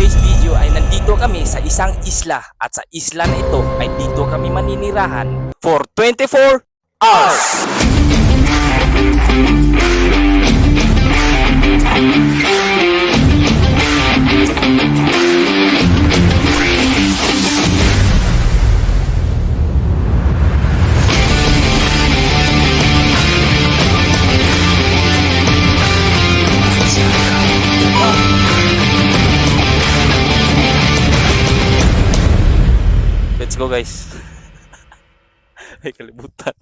today's video ay nandito kami sa isang isla at sa isla na ito ay dito kami maninirahan for 24 hours. Let's go guys. Ay kalibutan.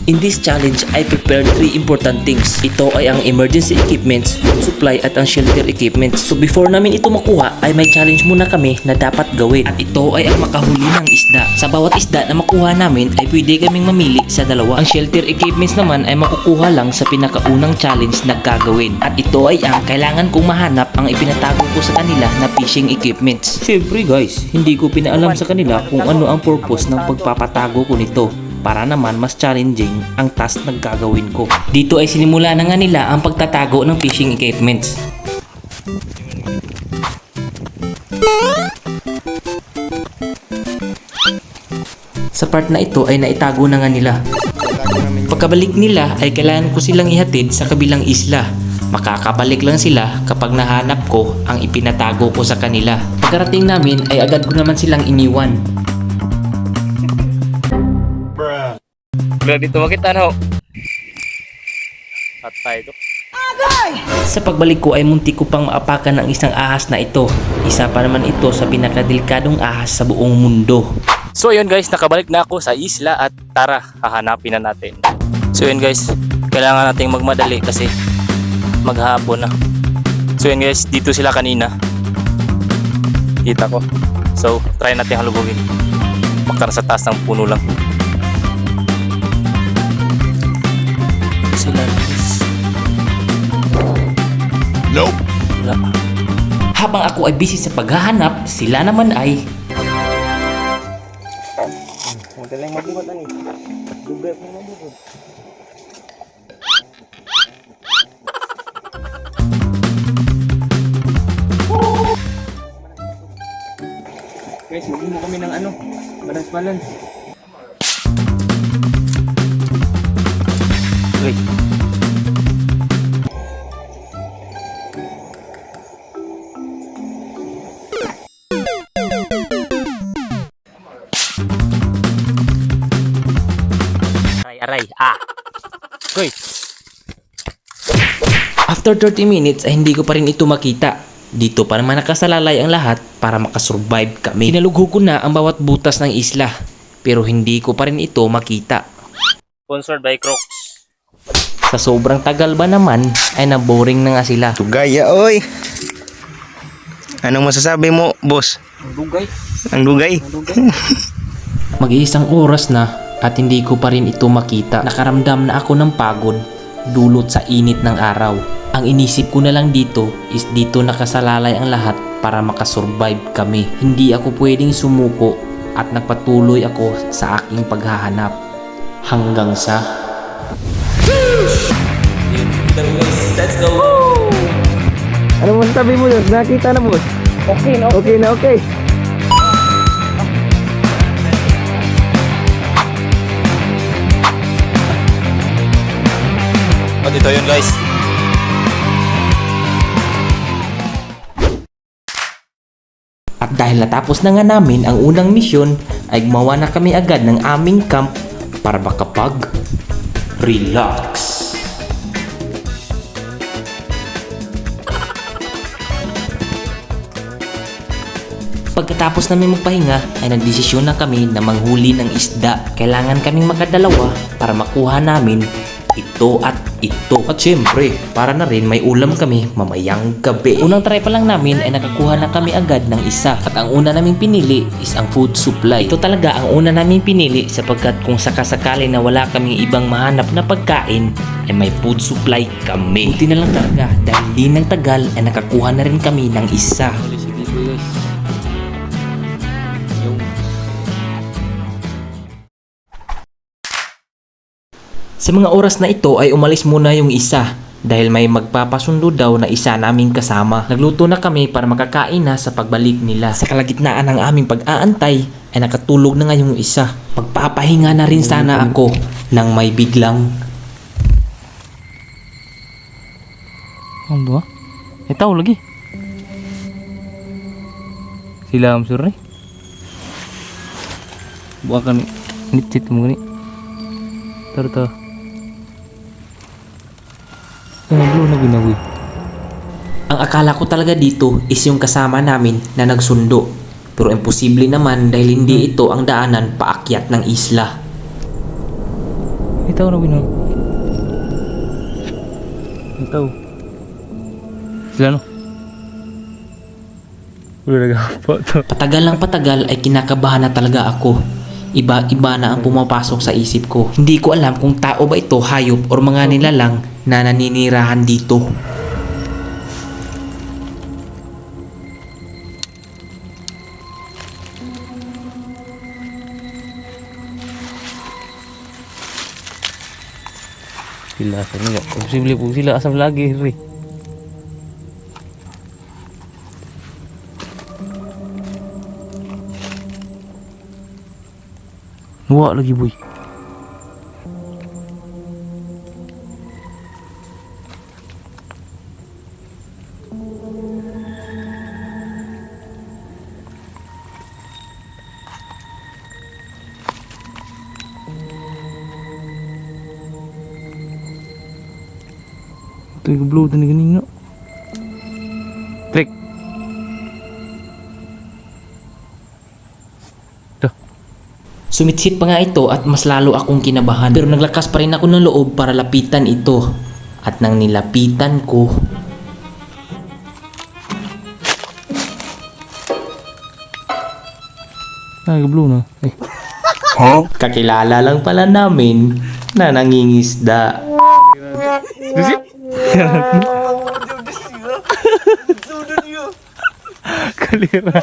In this challenge, I prepared 3 important things. Ito ay ang emergency equipments, food supply at ang shelter equipments. So before namin ito makuha ay may challenge muna kami na dapat gawin. At ito ay ang makahuli ng isda. Sa bawat isda na makuha namin ay pwede kaming mamili sa dalawa. Ang shelter equipments naman ay makukuha lang sa pinakaunang challenge na gagawin. At ito ay ang kailangan kong mahanap ang ipinatago ko sa kanila na fishing equipments. Siyempre guys, hindi ko pinaalam sa kanila kung ano ang purpose ng pagpapatago ko nito. Para naman mas challenging ang task na gagawin ko. Dito ay sinimula na nga nila ang pagtatago ng fishing equipments. Sa part na ito ay naitago na nga nila. Pagkabalik nila ay kailangan ko silang ihatid sa kabilang isla. Makakabalik lang sila kapag nahanap ko ang ipinatago ko sa kanila. Pagkarating namin ay agad ko naman silang iniwan. Bro, dito makita no. Patay ito. Sa pagbalik ko ay muntik ko pang maapakan ng isang ahas na ito. Isa pa naman ito sa pinakadelikadong ahas sa buong mundo. So yun guys, nakabalik na ako sa isla at tara, hahanapin na natin. So yun guys, kailangan nating magmadali kasi maghapon na. So yun guys, dito sila kanina. Kita ko. So try natin halugugin. Magkara sa taas ng puno lang. Sila guys. Nope. Wala. Habang ako ay busy sa paghahanap, sila naman ay Madaling mabuhat na ni. Dugay pa mabuhat. Guys, maging mo kami ng ano, balance. Uy. Aray. Guys. after 30 minutes ay hindi ko pa rin ito makita. Dito pa naman nakasalalay ang lahat para makasurvive kami. Hinalugho ko na ang bawat butas ng isla pero hindi ko pa rin ito makita. Sponsored by Crocs. Sa sobrang tagal ba naman ay naboring na nga sila. Tugaya, oy. Anong masasabi mo, boss? Dugay. Ang dugay? Mag-iisang oras na at hindi ko pa rin ito makita. Nakaramdam na ako ng pagod dulot sa init ng araw. Ang inisip ko na lang dito is dito nakasalalay ang lahat para makasurvive kami. Hindi ako pwedeng sumuko at nagpatuloy ako sa aking paghahanap. Hanggang sa Let's go. Ano masasabi mo, boss? Nakita na, boss? Okay, no? Okay na, okay. O, dito yun guys. At dahil natapos na nga namin ang unang misyon ay gumawa na kami agad ng aming camp para makapag-relax. Pagkatapos namin magpahinga ay nagdesisyon na kami na manghuli ng isda. Kailangan kaming makadalawa para makuha namin ito at ito. At syempre, para na rin may ulam kami mamayang gabi. Unang try pa lang namin ay nakakuha na kami agad ng isa. At ang una naming pinili is ang food supply. Ito talaga ang una naming pinili sapagkat kung sakasakali na wala kaming ibang mahanap na pagkain ay may food supply kami. Buti na lang talaga dahil di nang tagal ay nakakuha na rin kami ng isa. Sa mga oras na ito ay umalis muna yung isa dahil may magpapasundo daw na isa naming kasama. Nagluto na kami para makakain na sa pagbalik nila. Sa kalagitnaan ng aming pag-aantay ay nakatulog na nga yung isa. Pagpapahinga na rin sana ako nang may biglang Ang ba? Tahu lagi. Sila am sur ni. Bukan nicit mo ni. Tarta. Belum na ginawi. Ang akala ko talaga dito is yung kasama namin na nagsundo. Pero imposible naman dahil hindi ito ang daanan paakyat ng isla. Tahu na bino. Tahu. Sila no. Udah nagapa to. Patagal ng patagal ay kinakabahan na talaga ako. Iba-iba na ang pumapasok sa isip ko. Hindi ko alam kung tao ba ito, hayop, or mga nilalang na naninirahan dito. Sila asam ni. Posible po sila asam lagi ri. Wah lagi boy. Ito yung blue tani ganing no. Trek. Sumitsit pa nga ito at mas lalo akong kinabahan. Pero naglakas pa rin ako ng loob para lapitan ito. At nang nilapitan ko, Blue na. kakilala lang pala namin na nangingisda. Kalira.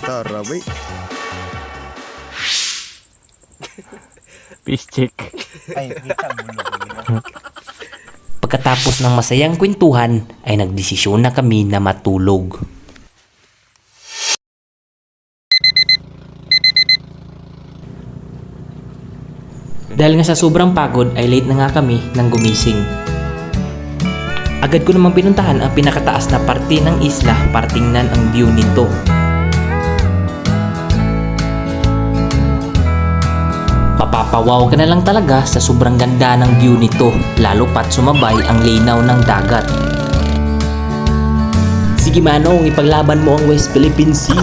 Tarabi. Fish check. Pagkatapos ng masayang kwentuhan ay nagdesisyon na kami na matulog. Dahil nga sa sobrang pagod ay late na nga kami nang gumising. Agad ko namang pinuntahan ang pinakataas na parte ng isla para tingnan ang view nito. Mapapawaw ka na lang talaga sa sobrang ganda ng view nito, lalo pat sumabay ang linaw ng dagat. Sige Manong, ipaglaban mo ang West Philippine Sea.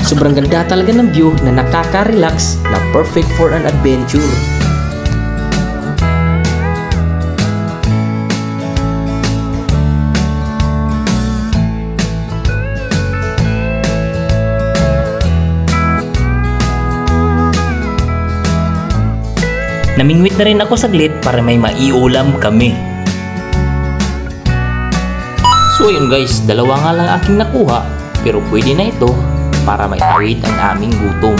Sobrang ganda talaga ng view na nakaka-relax na perfect for an adventure. Namingwit na rin ako saglit para may maiulam kami. So yun guys, dalawa nga lang aking nakuha pero pwede na ito para maitawid ang aming gutom.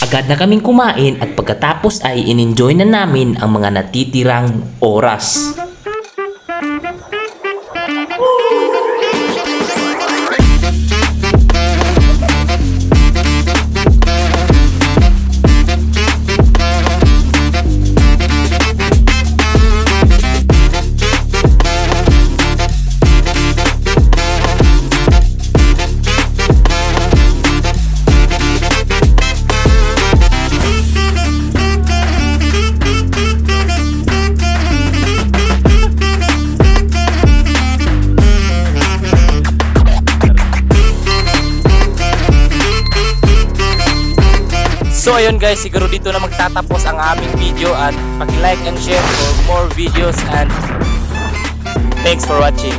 Agad na kaming kumain at pagkatapos ay in-enjoy na namin ang mga natitirang oras. ayun guys, siguro dito na magtatapos ang aming video at paki-like and share for more videos and thanks for watching.